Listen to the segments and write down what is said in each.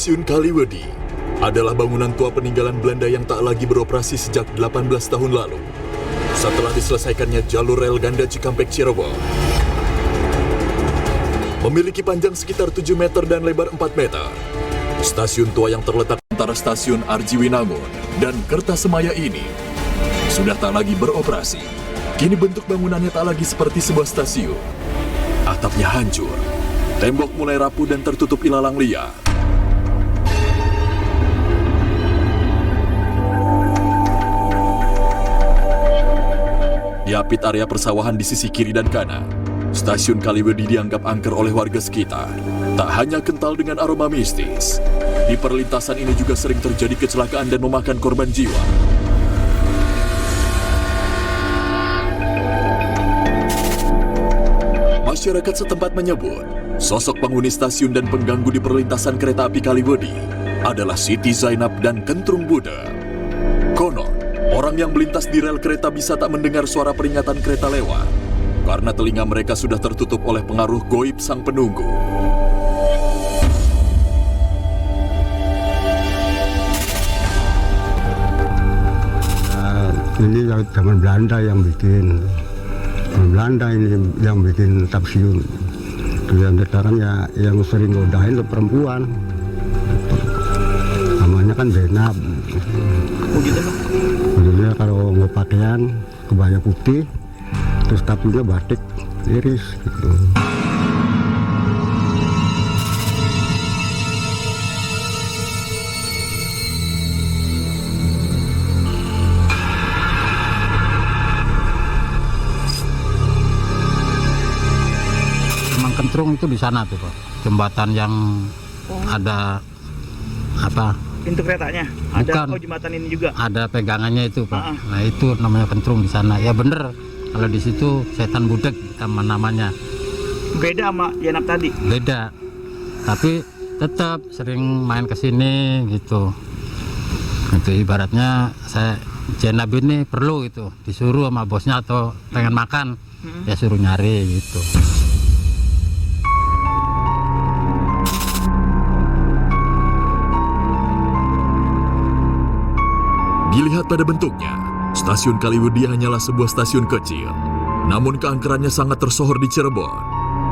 Stasiun Kaliwedi adalah bangunan tua peninggalan Belanda yang tak lagi beroperasi sejak 18 tahun lalu. Setelah diselesaikannya jalur rel ganda Cikampek-Cirebon. Memiliki panjang sekitar 7 meter dan lebar 4 meter. Stasiun tua yang terletak antara stasiun Arjiwinangun dan Kertasemaya ini sudah tak lagi beroperasi. Kini bentuk bangunannya tak lagi seperti sebuah stasiun. Atapnya hancur, tembok mulai rapuh dan tertutup ilalang liar. Diapit area persawahan di sisi kiri dan kanan, Stasiun Kaliwedi dianggap angker oleh warga sekitar. Tak hanya kental dengan aroma mistis, di perlintasan ini juga sering terjadi kecelakaan dan memakan korban jiwa. Masyarakat setempat menyebut, sosok penghuni stasiun dan pengganggu di perlintasan kereta api Kaliwedi adalah Siti Zainab dan Kentrung Bude. Konon, orang yang melintas di rel kereta bisa tak mendengar suara peringatan kereta lewat, karena telinga mereka sudah tertutup oleh pengaruh goib sang penunggu. Ini zaman Belanda yang bikin. Belanda ini yang bikin stasiun. Yang datarannya yang sering godain itu perempuan. Namanya kan Zainab. Oh gitu, Pak? Maksudnya kalau mau pakaian kebaya putih, terus tapinya batik iris gitu. Emang Kentrung itu di sana tuh, Pak. Jembatan yang ada apa? Pintu keretanya? Bukan. Ada, jembatan ini juga? Ada pegangannya itu, Pak. Nah itu namanya Kentrung di sana. Ya bener, kalau di situ setan budek sama namanya. Beda sama Zainab tadi? Beda, tapi tetap sering main ke sini gitu. Itu ibaratnya saya Zainab ini perlu itu disuruh sama bosnya atau pengen makan, ya suruh nyari gitu. Dilihat pada bentuknya, Stasiun Kaliwedi hanyalah sebuah stasiun kecil. Namun keangkerannya sangat tersohor di Cirebon.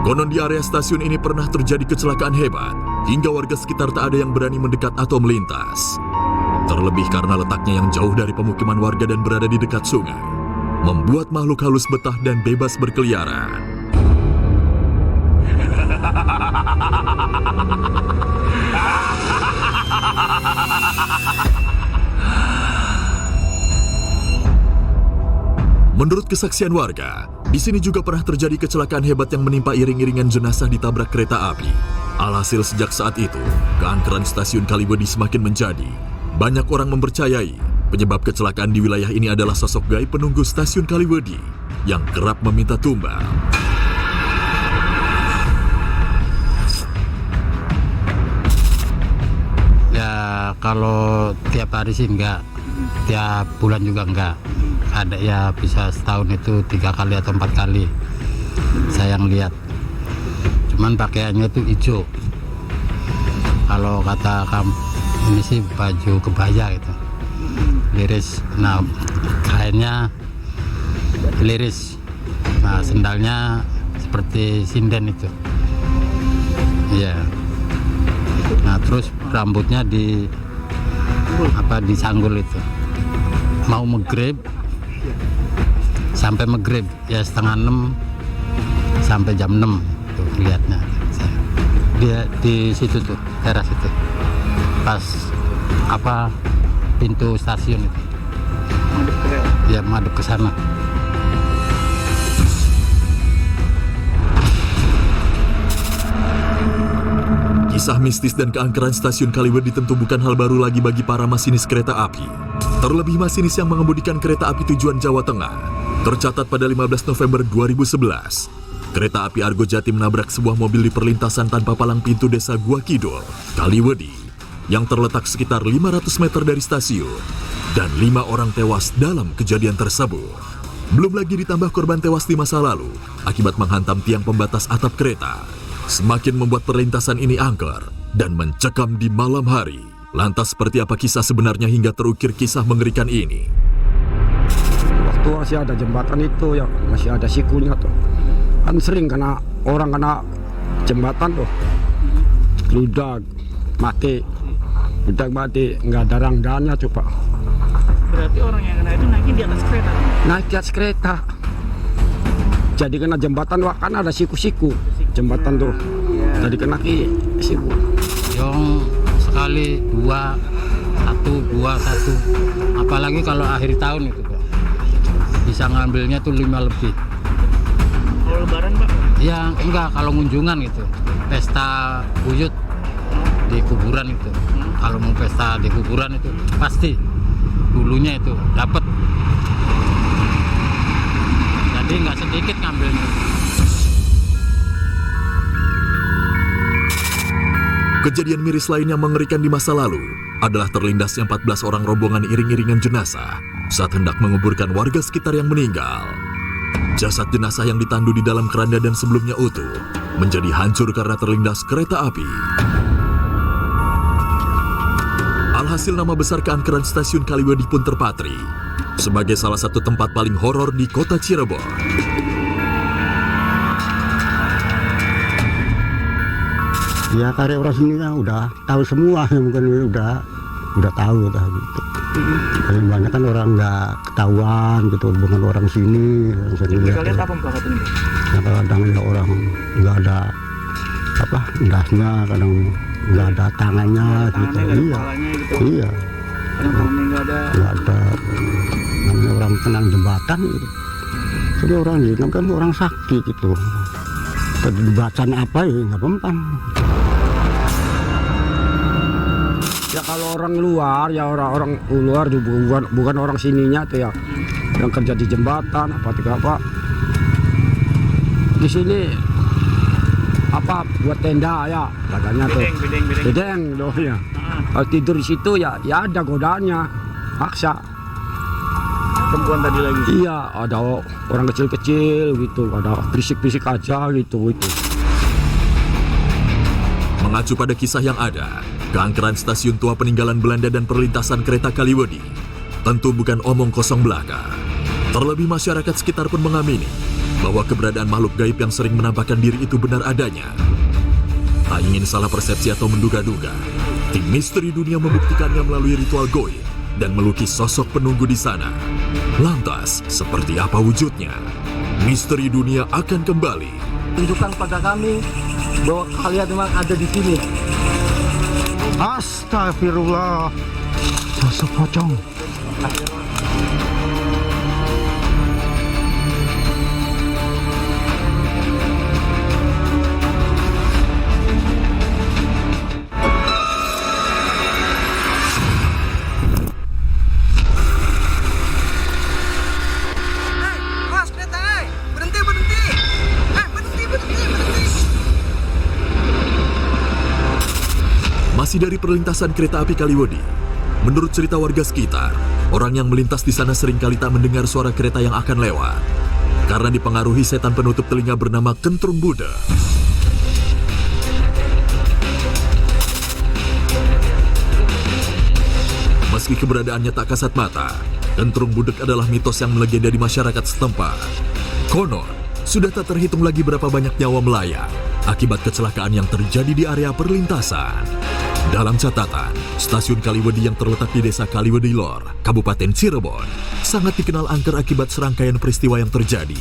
Konon di area stasiun ini pernah terjadi kecelakaan hebat, hingga warga sekitar tak ada yang berani mendekat atau melintas. Terlebih karena letaknya yang jauh dari pemukiman warga dan berada di dekat sungai, membuat makhluk halus betah dan bebas berkeliaran. Menurut kesaksian warga, di sini juga pernah terjadi kecelakaan hebat yang menimpa iring-iringan jenazah ditabrak kereta api. Alhasil sejak saat itu, keangkeran Stasiun Kaliwedi semakin menjadi. Banyak orang mempercayai penyebab kecelakaan di wilayah ini adalah sosok gaib penunggu Stasiun Kaliwedi yang kerap meminta tumbal. Ya kalau tiap hari sih enggak, tiap bulan juga enggak. Ada ya bisa setahun itu 3 kali atau 4 kali saya yang lihat. Cuman pakaiannya itu hijau. Kalau kata kamu ini sih baju kebaya gitu, liris. Nah kainnya liris. Nah sendalnya seperti sinden itu. Iya. Nah terus rambutnya disanggul itu. Mau maghrib sampai maghrib ya 5:30 sampai jam 6 tuh lihatnya. Dia di situ tuh teras itu pas pintu stasiun itu ya madep ke sana. Kisah mistis dan keangkeran Stasiun Kaliwedi tentu bukan hal baru lagi bagi para masinis kereta api. Terlebih masinis yang mengemudikan kereta api tujuan Jawa Tengah. Tercatat pada 15 November 2011, kereta api Argo Jati menabrak sebuah mobil di perlintasan tanpa palang pintu desa Gua Kidul, Kaliwedi, yang terletak sekitar 500 meter dari stasiun, dan 5 orang tewas dalam kejadian tersebut. Belum lagi ditambah korban tewas di masa lalu, akibat menghantam tiang pembatas atap kereta. semakin membuat perlintasan ini angker dan mencekam di malam hari. Lantas seperti apa kisah sebenarnya hingga terukir kisah mengerikan ini? Waktu masih ada jembatan itu ya, masih ada sikunya tuh. Kan sering kena orang kena jembatan tuh. Ludak mati, nggak ada rangdanya coba. Berarti orang yang kena itu naikin di atas kereta. Naik di atas kereta. Jadi kena jembatan, wah kan ada siku-siku jembatan tuh. Jadi kena siku. Yang sekali dua, satu. Apalagi kalau akhir tahun itu, Pak. Bisa ngambilnya tuh 5 lebih. Kalau lebaran, Pak? Ya enggak, kalau kunjungan gitu. Pesta buyut di kuburan itu. Kalau mau pesta di kuburan itu pasti dulunya itu dapat. Jadi nggak sedikit ngambilnya. Kejadian miris lain yang mengerikan di masa lalu adalah terlindasnya 14 orang rombongan iring-iringan jenazah saat hendak menguburkan warga sekitar yang meninggal. Jasad jenazah yang ditandu di dalam keranda dan sebelumnya utuh menjadi hancur karena terlindas kereta api. Alhasil nama besar keangkeran stasiun Kaliwedi pun terpatri sebagai salah satu tempat paling horor di kota Cirebon. Ya karya orang sini ya udah tahu semua, mungkin udah tahu dah gitu. Paling banyak kan orang nggak ketahuan gitu, bukan orang sini. Kita lihat apa Pak katanya? Ya, kadang ya orang nggak ada apa endasnya, kadang nggak ada tangannya gitu. Tangannya, Iya, kepalanya gitu. iya, Kadang tangannya nggak ada. nggak ada. Namanya orang tenang jembatan gitu. Jadi orang ini kan orang sakti gitu. Tadi bacaan apa ya nggak mempan. Ya kalau orang luar ya orang-orang luar bukan orang sininya tuh ya yang kerja di jembatan apa di sini apa buat tenda ya katanya tuh bedeng loh ya. Kalau tidur di situ ya ada godaannya paksa. Perempuan tadi lagi. Iya ada orang kecil-kecil gitu, ada berisik-berisik aja gitu. Mengacu pada kisah yang ada, keangkeran stasiun tua peninggalan Belanda dan perlintasan kereta Kaliwedi tentu bukan omong kosong belaka. Terlebih masyarakat sekitar pun mengamini bahwa keberadaan makhluk gaib yang sering menampakkan diri itu benar adanya. Tak ingin salah persepsi atau menduga-duga, tim misteri dunia membuktikannya melalui ritual goib dan melukis sosok penunggu di sana. Lantas, seperti apa wujudnya? Misteri dunia akan kembali. Tunjukkan pada kami bahwa kalian memang ada di sini. Astagfirullah, sosok pocong. Mas, kereta, berhenti. Masih dari perlintasan kereta api Kaliwedi, menurut cerita warga sekitar, orang yang melintas di sana seringkali tak mendengar suara kereta yang akan lewat karena dipengaruhi setan penutup telinga bernama Kentrum Buddha. Meski keberadaannya tak kasat mata, Kentrum Budek adalah mitos yang melegenda di masyarakat setempat. Konon, sudah tak terhitung lagi berapa banyak nyawa melayang akibat kecelakaan yang terjadi di area perlintasan. Dalam catatan, stasiun Kaliwedi yang terletak di desa Kaliwedi Lor, Kabupaten Cirebon, sangat dikenal angker akibat serangkaian peristiwa yang terjadi.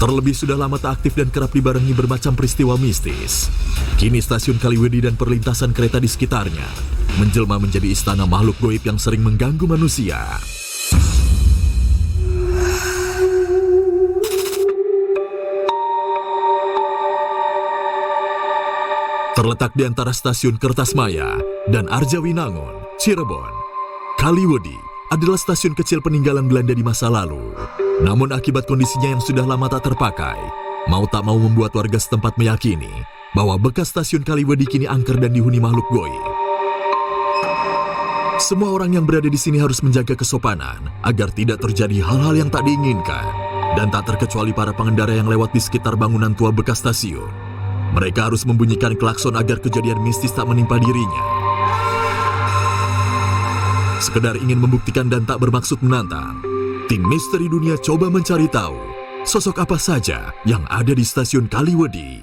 Terlebih sudah lama tak aktif dan kerap dibarengi bermacam peristiwa mistis. Kini stasiun Kaliwedi dan perlintasan kereta di sekitarnya menjelma menjadi istana makhluk goib yang sering mengganggu manusia. Terletak di antara stasiun Kertasmaya dan Arjawinangun, Cirebon, Kaliwedi adalah stasiun kecil peninggalan Belanda di masa lalu. Namun akibat kondisinya yang sudah lama tak terpakai, mau tak mau membuat warga setempat meyakini bahwa bekas stasiun Kaliwedi kini angker dan dihuni makhluk goib. Semua orang yang berada di sini harus menjaga kesopanan agar tidak terjadi hal-hal yang tak diinginkan. Dan tak terkecuali para pengendara yang lewat di sekitar bangunan tua bekas stasiun. Mereka harus membunyikan klakson agar kejadian mistis tak menimpa dirinya. Sekedar ingin membuktikan dan tak bermaksud menantang, tim Misteri Dunia coba mencari tahu sosok apa saja yang ada di stasiun Kaliwedi.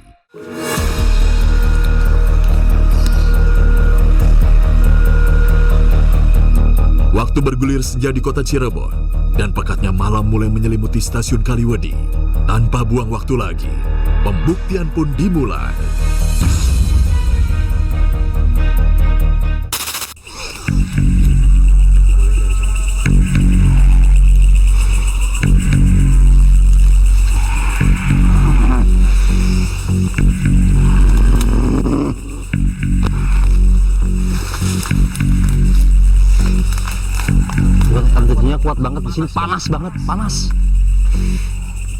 Waktu bergulir senja di kota Cirebon, dan pekatnya malam mulai menyelimuti stasiun Kaliwedi. Tanpa buang waktu lagi, pembuktian pun dimulai. Energinya kuat banget di sini, panas banget, panas.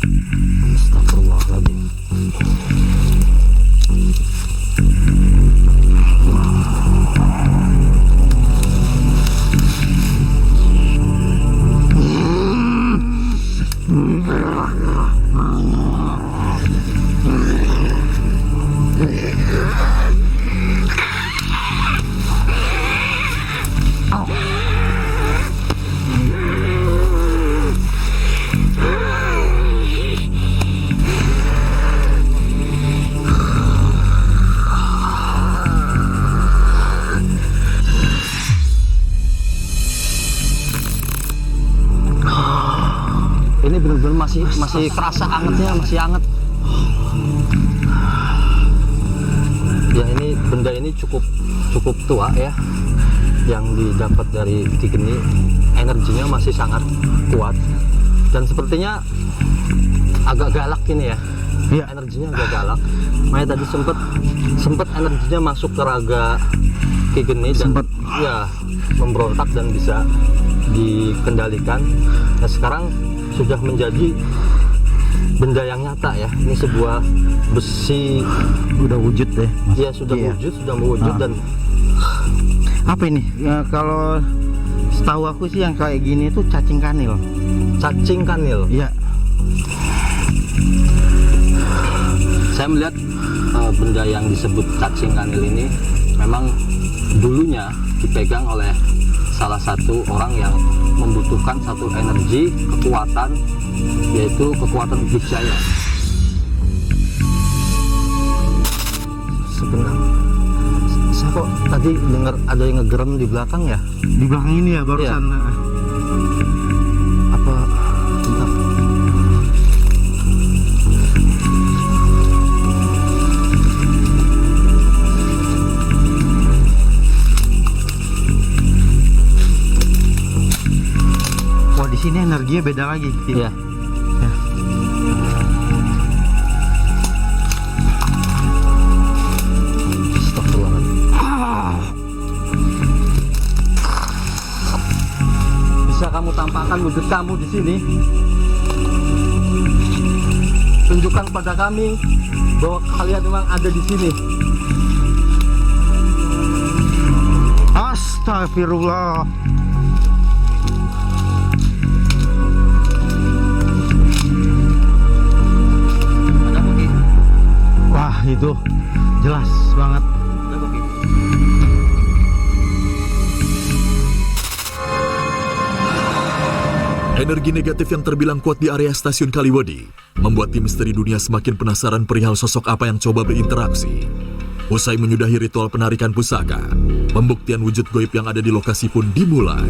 Astagfirullahaladzim. Ini benar-benar masih kerasa angetnya, masih anget. Ya ini benda ini cukup tua ya, yang didapat dari Ki Geni. Energinya masih sangat kuat dan sepertinya agak galak ini ya. Iya. Energinya agak galak. Makanya tadi sempet energinya masuk ke raga Ki Geni dan ya memberontak dan bisa dikendalikan. Nah sekarang sudah menjadi benda yang nyata ya. Ini sebuah besi udah wujud deh. Ya sudah wujud, sudah mewujud. Dan apa ini? Ya, kalau setahu aku sih yang kayak gini itu cacing kanil. Cacing kanil. Iya. Saya melihat benda yang disebut cacing kanil ini memang dulunya dipegang oleh salah satu orang yang membutuhkan satu energi, kekuatan, yaitu kekuatan Wijaya. Sebenarnya saya kok tadi dengar ada yang ngegerem di belakang ya? Di belakang ini ya barusan. Iya. Apa? Bentar. Wah di sini energinya beda lagi. Iya. Ya. Bisa kamu tampakkan wujud kamu di sini. Tunjukkan pada kami bahwa kalian memang ada di sini. Astagfirullah. Wah itu jelas banget. Energi negatif yang terbilang kuat di area stasiun Kaliwedi membuat tim Misteri Dunia semakin penasaran perihal sosok apa yang coba berinteraksi. Usai menyudahi ritual penarikan pusaka, pembuktian wujud goib yang ada di lokasi pun dimulai.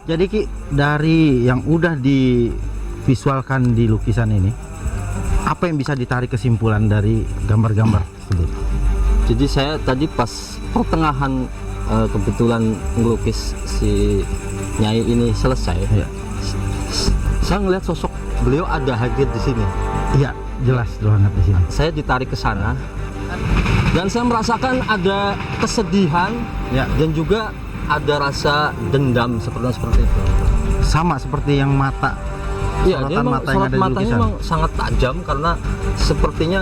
Jadi Ki, dari yang udah divisualkan di lukisan ini, apa yang bisa ditarik kesimpulan dari gambar-gambar tersebut? Jadi saya tadi pas pertengahan kebetulan ngelukis si Nyai ini selesai, Ya. saya ngelihat sosok beliau ada hadir di sini. Iya, jelas banget di sini. Saya ditarik ke sana dan saya merasakan ada kesedihan Ya. dan juga ada rasa dendam seperti itu. Sama seperti yang mata. Iya, Sorotan dia memang mata yang sorot ada di matanya lukisan. memang sangat tajam karena sepertinya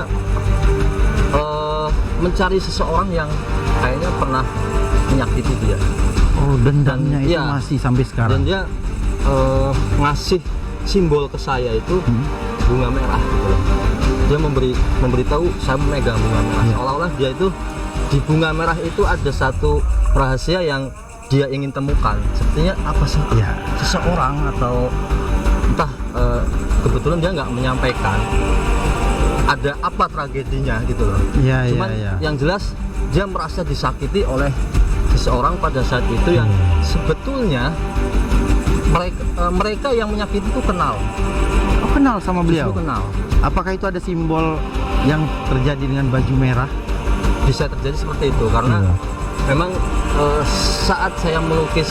mencari seseorang yang kayaknya pernah menyakiti dia. Oh, dendamnya Dan, itu iya. masih sampai Dan sekarang. dia ngasih simbol ke saya itu bunga merah gitu loh. Dia memberitahu saya memegang bunga merah. Seolah-olah dia itu di bunga merah itu ada satu rahasia yang dia ingin temukan. Sepertinya apa sih? Ya. Seseorang atau entah kebetulan dia nggak menyampaikan ada apa tragedinya gitu loh. Iya, Cuman iya, iya. yang jelas dia merasa disakiti oleh seseorang pada saat itu yang sebetulnya mereka yang menyakiti itu kenal. Oh, kenal sama beliau. Justru kenal. Apakah itu ada simbol yang terjadi dengan baju merah? Bisa terjadi seperti itu karena Iya. memang saat saya melukis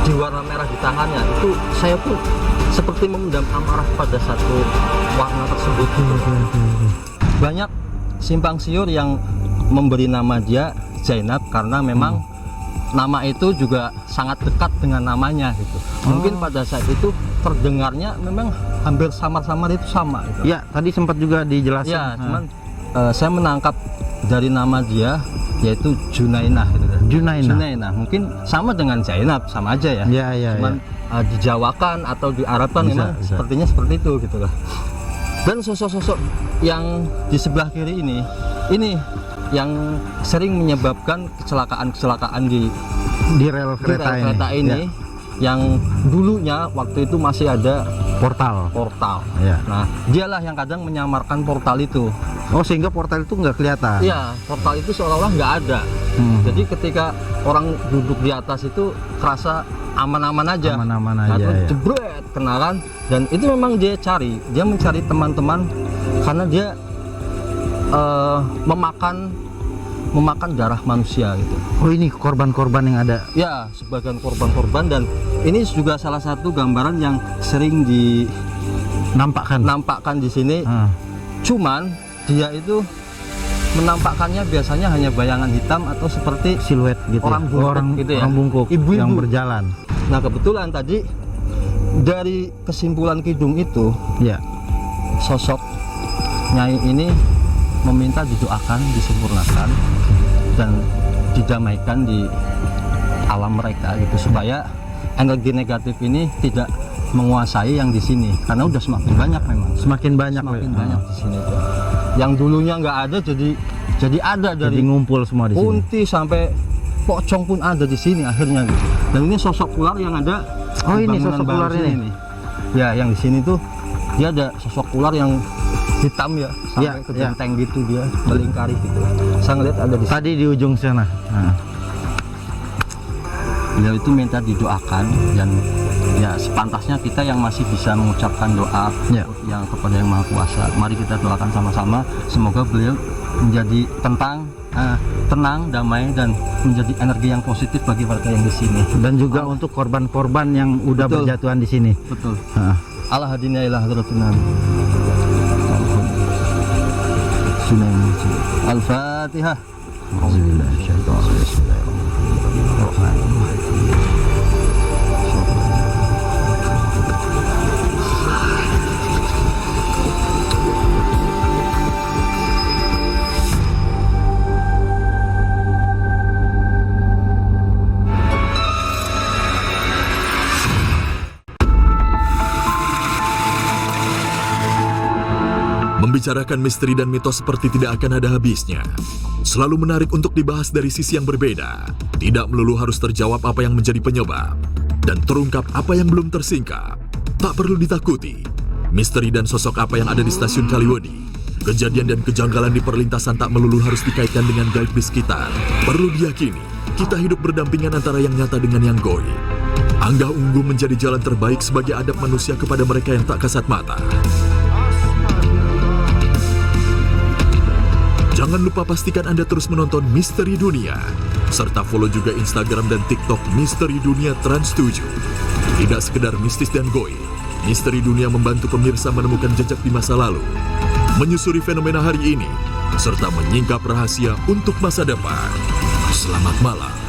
di warna merah di tangannya itu saya pun seperti memendam amarah pada satu warna tersebut gitu. Banyak simpang siur yang memberi nama dia Zainab karena memang nama itu juga sangat dekat dengan namanya gitu. Mungkin pada saat itu terdengarnya memang hampir samar-samar itu sama gitu. Ya, tadi sempat juga dijelaskan. Ya, cuman saya menangkap dari nama dia yaitu Junainah gitu. Junainah. Junainah mungkin sama dengan Zainab, sama aja ya. Iya, iya, Cuman dijawakan atau diarabkan Bisa, memang bisa. sepertinya seperti itu gitu lah. Dan sosok-sosok yang di sebelah kiri ini yang sering menyebabkan kecelakaan-kecelakaan di di rel kereta, kereta ini Ya. yang dulunya waktu itu masih ada Portal. portal. Ya. Nah, dialah yang kadang menyamarkan portal itu. Oh, sehingga portal itu nggak kelihatan. Iya, portal itu seolah-olah nggak ada. Jadi ketika orang duduk di atas itu kerasa aman-aman aja. Aman-aman Nah, aja, terus ya. jebret kenalan dan itu memang dia mencari teman-teman karena dia memakan darah manusia gitu. Oh, ini korban-korban yang ada. Ya, sebagian korban-korban dan ini juga salah satu gambaran yang sering Nampakkan. di sini. Cuman dia itu menampakkannya biasanya hanya bayangan hitam atau seperti Siluet gitu. orang bungkuk orang, gitu ya. orang bungkuk Ibu-ibu. yang berjalan. Nah, kebetulan tadi dari kesimpulan kidung itu Ya. sosok Nyai ini meminta didoakan, disempurnakan dan didamaikan di alam mereka gitu supaya energi negatif ini tidak menguasai yang di sini karena udah semakin banyak memang. Semakin banyak. Semakin banyak di sini tuh. Yang dulunya nggak ada jadi ada Jadi dari ngumpul semua di sini. kunti sampai pocong pun ada di sini akhirnya gitu. Dan ini sosok ular yang ada. Oh, di ini bangunan sosok baru ular sini ini. nih. Ya, yang di sini tuh dia ada sosok ular yang hitam ya sampai Ya, ke ya. genteng gitu dia melingkari gitu. Saya ngeliat ada di sini. Tadi di ujung sana. Beliau itu minta didoakan dan ya sepantasnya kita yang masih bisa mengucapkan doa Ya. yang kepada Yang Maha Kuasa. Mari kita doakan sama-sama semoga beliau menjadi tenang, damai dan menjadi energi yang positif bagi warga yang di sini. Dan juga untuk korban-korban yang udah Betul. berjatuhan di sini. Betul. Nah. Allah hadina ila hadratin Al-Fatihah. Membicarakan misteri dan mitos seperti tidak akan ada habisnya. Selalu menarik untuk dibahas dari sisi yang berbeda. Tidak melulu harus terjawab apa yang menjadi penyebab. Dan terungkap apa yang belum tersingkap. Tak perlu ditakuti. Misteri dan sosok apa yang ada di stasiun Kaliwadi. Kejadian dan kejanggalan di perlintasan tak melulu harus dikaitkan dengan gaib di sekitar. Perlu diyakini, kita hidup berdampingan antara yang nyata dengan yang goib. Angga Unggu menjadi jalan terbaik sebagai adab manusia kepada mereka yang tak kasat mata. Jangan lupa pastikan Anda terus menonton Misteri Dunia, serta follow juga Instagram dan TikTok Misteri Dunia Trans 7. Tidak sekedar mistis dan goib, Misteri Dunia membantu pemirsa menemukan jejak di masa lalu, menyusuri fenomena hari ini, serta menyingkap rahasia untuk masa depan. Selamat malam.